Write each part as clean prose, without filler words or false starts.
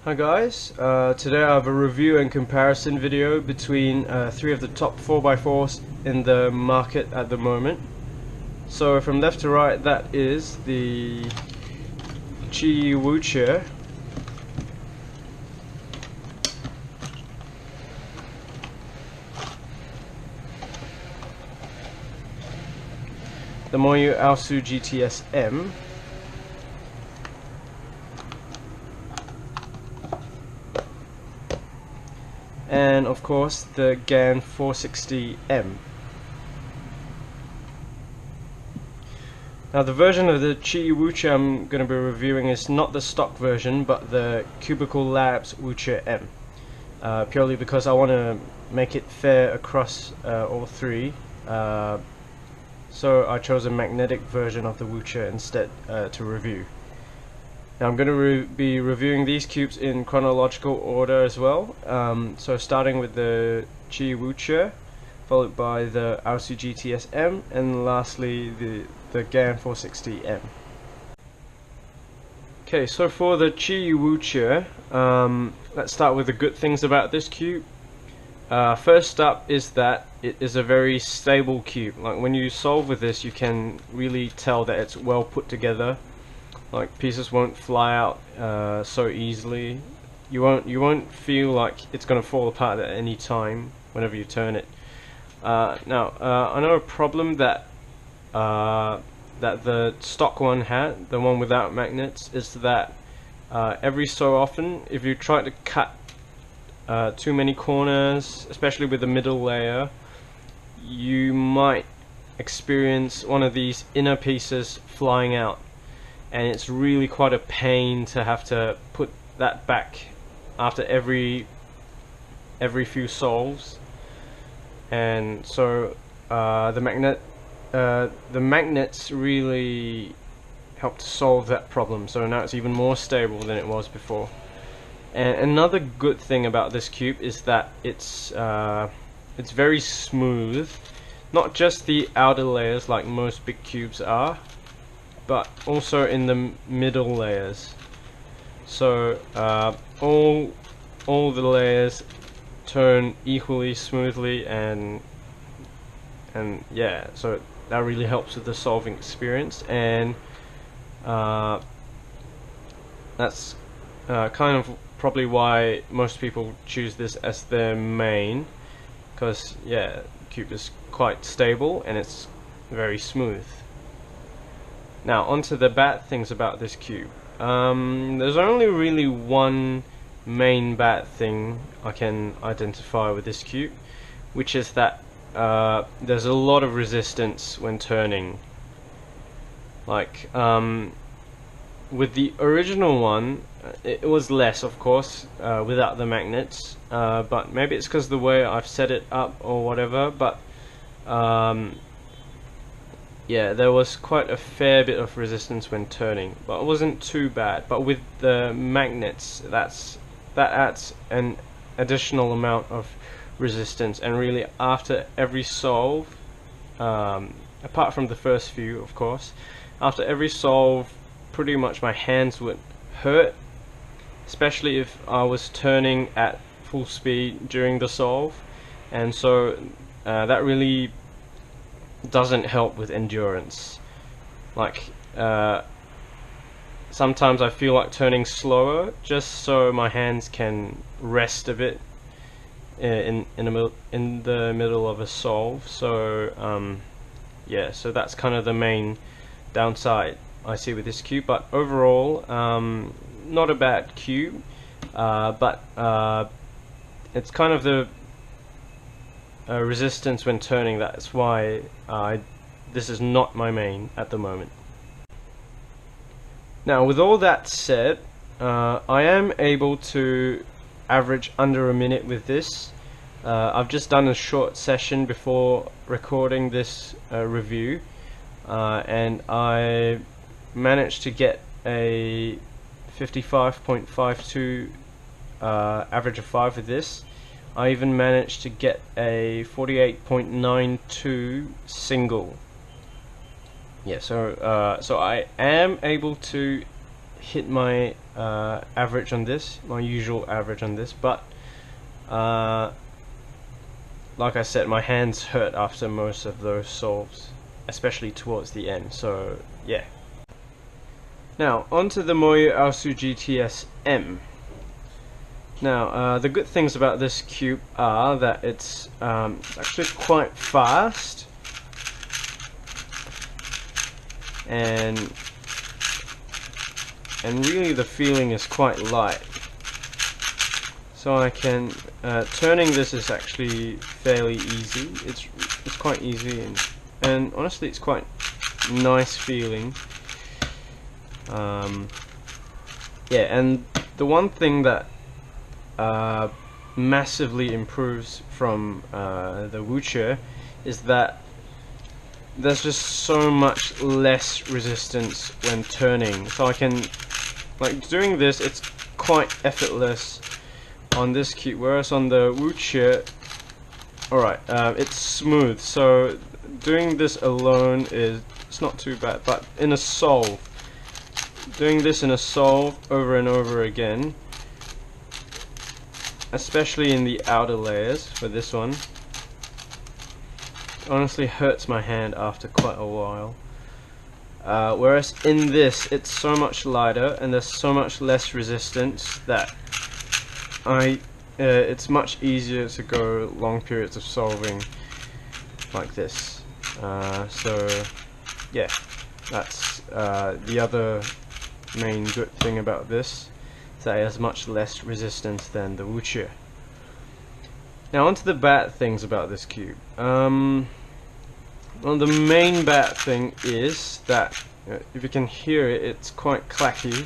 Hi guys, today I have a review and comparison video between three of the top 4x4s in the market at the moment. So from left to right, that is the QiYi, the MoYu AoSu GTS M, and of course the GAN460M. Now the version of the QiYi I'm going to be reviewing is not the stock version, but the Cubicle Labs WuQue M, purely because I want to make it fair across all three. So I chose a magnetic version of the WuQue instead to review. Now I'm going to be reviewing these cubes in chronological order as well. So starting with the QiYi, followed by the AoSu GTS M, and lastly the GAN460M. Okay, so for the QiYi, let's start with the good things about this cube. First up is that it is a very stable cube. Like when you solve with this, you can really tell that it's well put together. Like pieces won't fly out so easily. You won't feel like it's gonna fall apart at any time whenever you turn it. Now I know a problem that that the stock one had, the one without magnets, is that every so often, if you try to cut too many corners, especially with the middle layer, you might experience one of these inner pieces flying out, and it's really quite a pain to have to put that back after every few solves. And so the magnets really help to solve that problem, so now it's even more stable than it was before. And another good thing about this cube is that it's very smooth, not just the outer layers like most big cubes are, but also in the middle layers. So all the layers turn equally smoothly, and yeah, so that really helps with the solving experience. And that's kind of probably why most people choose this as their main, because yeah, the cube is quite stable and it's very smooth. Now onto the bad things about this cube. There's only really one main bad thing I can identify with this cube, which is that there's a lot of resistance when turning. Like with the original one, it was less, of course, without the magnets, but maybe it's because the way I've set it up or whatever, but yeah, there was quite a fair bit of resistance when turning, but it wasn't too bad. But with the magnets, that adds an additional amount of resistance, and really after every solve, apart from the first few of course, after every solve pretty much my hands would hurt, especially if I was turning at full speed during the solve. And so that really doesn't help with endurance. Like sometimes I feel like turning slower just so my hands can rest a bit in the middle of a solve. So yeah, so that's kind of the main downside I see with this cube. But overall, not a bad cube, but it's kind of the resistance when turning, that's why this is not my main at the moment. Now with all that said, I am able to average under a minute with this. I've just done a short session before recording this review, and I managed to get a 55.52 average of 5 with this. I even managed to get a 48.92 single. Yeah, so I am able to hit my average on this, my usual average on this, but like I said, my hands hurt after most of those solves, especially towards the end, so yeah. Now, onto the MoYu AoSu GTS M. Now, the good things about this cube are that it's actually quite fast, and really the feeling is quite light. So I can turning this is actually fairly easy. It's quite easy, and honestly, it's quite nice feeling. Yeah, and the one thing that massively improves from the WuQue is that there's just so much less resistance when turning. So I can, like, doing this, it's quite effortless on this cube, whereas on the WuQue, alright, it's smooth. So doing this alone it's not too bad, but in a solve, doing this in a solve over and over again, especially in the outer layers for this one, honestly hurts my hand after quite a while. Whereas in this, it's so much lighter and there's so much less resistance that it's much easier to go long periods of solving like this. So yeah, that's the other main good thing about this, is that it has much less resistance than the WuQue. Now onto the bad things about this cube. Well, the main bad thing is that, if you can hear it, it's quite clacky,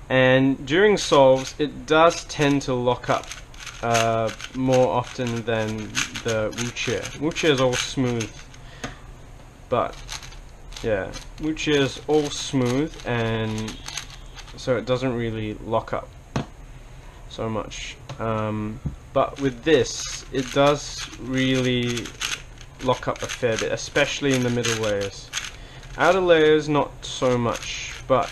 and during solves it does tend to lock up more often than the WuQue. WuQue is all smooth, but yeah, WuQue is all smooth, and so it doesn't really lock up so much. But with this, it does really lock up a fair bit, especially in the middle layers. Outer layers not so much, but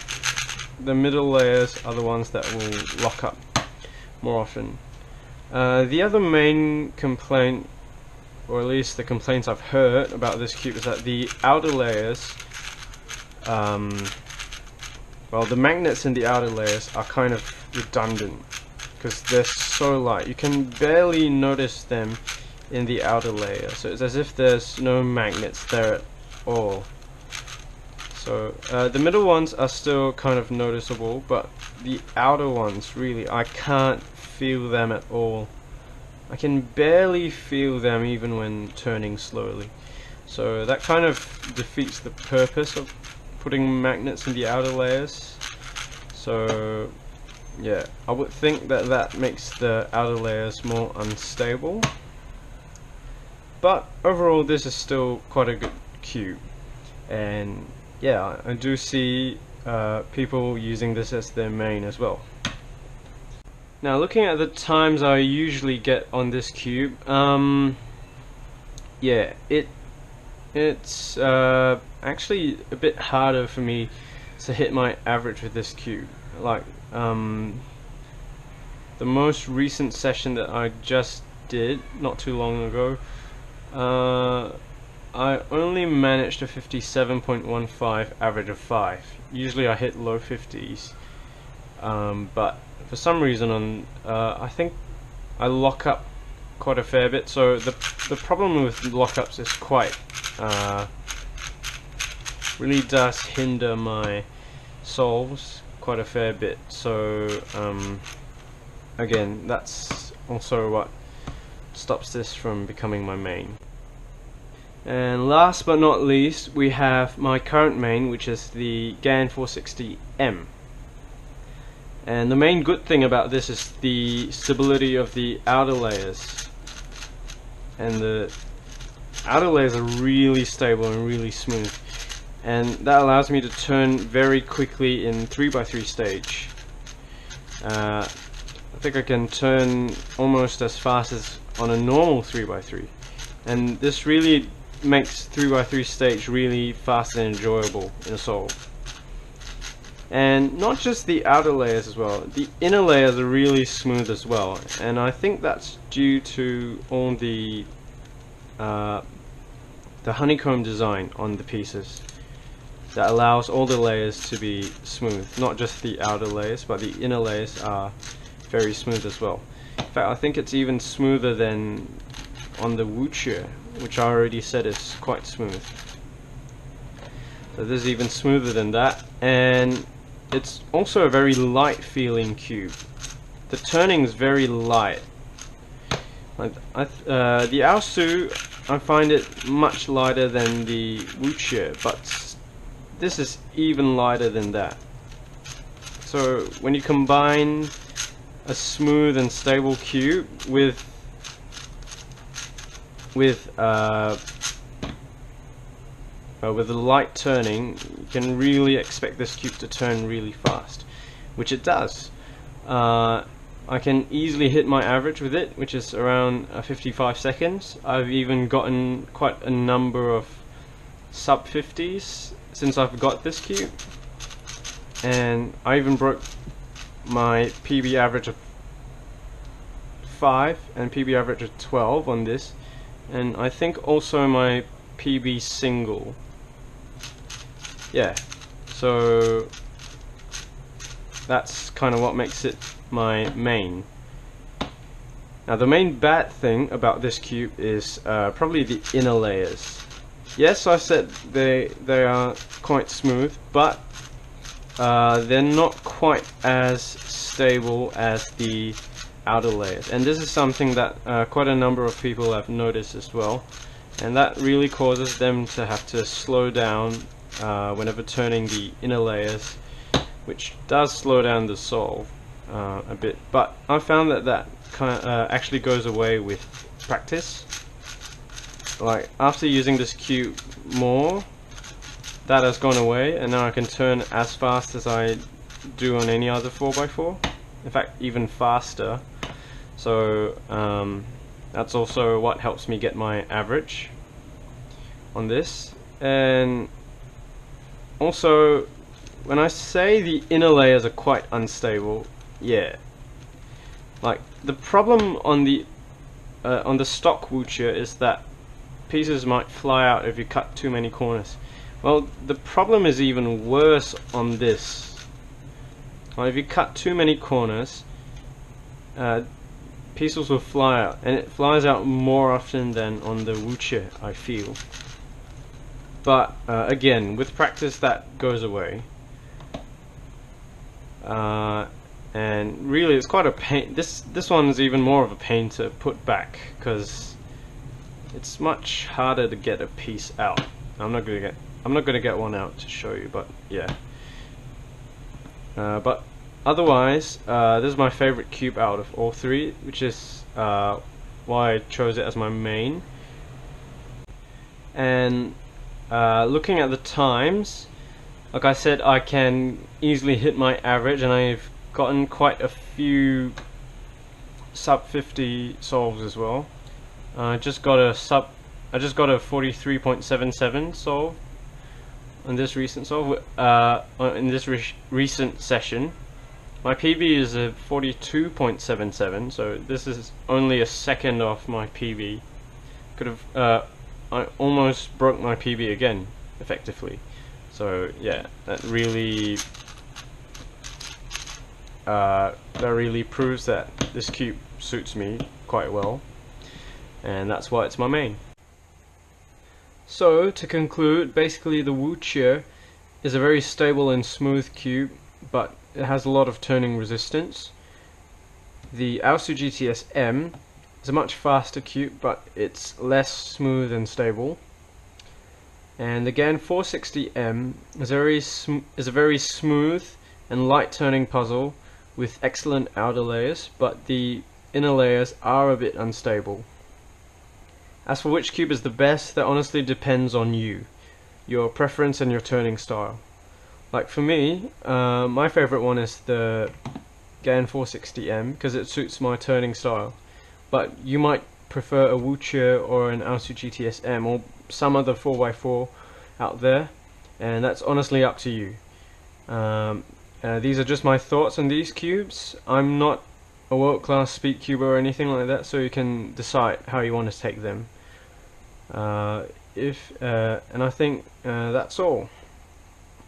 the middle layers are the ones that will lock up more often. The other main complaint, or at least the complaints I've heard about this cube, is that the outer layers, well, the magnets in the outer layers are kind of redundant because they're so light. You can barely notice them in the outer layer, so it's as if there's no magnets there at all. So the middle ones are still kind of noticeable, but the outer ones, really, I can't feel them at all. I can barely feel them even when turning slowly. So that kind of defeats the purpose of putting magnets in the outer layers. So yeah, I would think that that makes the outer layers more unstable. But overall, this is still quite a good cube, and yeah, I do see people using this as their main as well. Now, looking at the times I usually get on this cube, yeah, it's actually a bit harder for me to hit my average with this cube. Like the most recent session that I just did not too long ago, I only managed a 57.15 average of 5. Usually I hit low 50s, but for some reason on I think I lock up quite a fair bit. So the problem with lockups is quite really does hinder my solves quite a fair bit. So again, that's also what stops this from becoming my main. And last but not least, we have my current main, which is the GAN460M. And the main good thing about this is the stability of the outer layers. And the outer layers are really stable and really smooth. And that allows me to turn very quickly in 3x3 stage. I think I can turn almost as fast as on a normal 3x3. And this really makes 3x3 stage really fast and enjoyable in a solve. And not just the outer layers as well, the inner layers are really smooth as well, and I think that's due to all the honeycomb design on the pieces that allows all the layers to be smooth. Not just the outer layers, but the inner layers are very smooth as well. In fact, I think it's even smoother than on the WuQue, which I already said is quite smooth. So this is even smoother than that, and it's also a very light feeling cube. The turning is very light. The AoSu, I find it much lighter than the WuQue, but this is even lighter than that. So when you combine a smooth and stable cube with the light turning, you can really expect this cube to turn really fast, which it does. I can easily hit my average with it, which is around 55 seconds. I've even gotten quite a number of sub 50s since I've got this cube, and I even broke my PB average of 5 and PB average of 12 on this, and I think also my PB single. Yeah, so that's kind of what makes it my main. Now the main bad thing about this cube is probably the inner layers. Yes, I said they are quite smooth, but they're not quite as stable as the outer layers, and this is something that quite a number of people have noticed as well, and that really causes them to have to slow down whenever turning the inner layers, which does slow down the solve a bit. But I found that kind of actually goes away with practice. Like after using this cube more, that has gone away, and now I can turn as fast as I do on any other 4x4. In fact, even faster. So that's also what helps me get my average on this. And also, when I say the inner layers are quite unstable, yeah, like the problem on the stock WuQue is that pieces might fly out if you cut too many corners. Well, the problem is even worse on this. Well, if you cut too many corners, pieces will fly out, and it flies out more often than on the WuQue, I feel. But again, with practice that goes away. And really it's quite a pain. This one is even more of a pain to put back, because it's much harder to get a piece out. I'm not gonna get one out to show you, but yeah. But otherwise, this is my favorite cube out of all three, which is why I chose it as my main. And looking at the times, like I said, I can easily hit my average, and I've gotten quite a few sub 50 solves as well. I just got a 43.77 solve on this recent solve. In this recent session, my PB is a 42.77, so this is only a second off my PB. Could have I almost broke my PB again, effectively. So yeah, that really proves that this cube suits me quite well, and that's why it's my main. So to conclude, basically the WuQue is a very stable and smooth cube, but it has a lot of turning resistance. The AoSu GTS M is a much faster cube, but it's less smooth and stable. And the GAN460M is a very smooth and light turning puzzle with excellent outer layers, but the inner layers are a bit unstable. As for which cube is the best, that honestly depends on you, your preference and your turning style. Like for me, my favorite one is the GAN460M because it suits my turning style. But you might prefer a WuQue or an AoSu GTS M or some other 4x4 out there, and that's honestly up to you. These are just my thoughts on these cubes. I'm not a world-class speed cuber or anything like that, so you can decide how you want to take them. And I think that's all.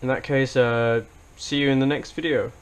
In that case, see you in the next video.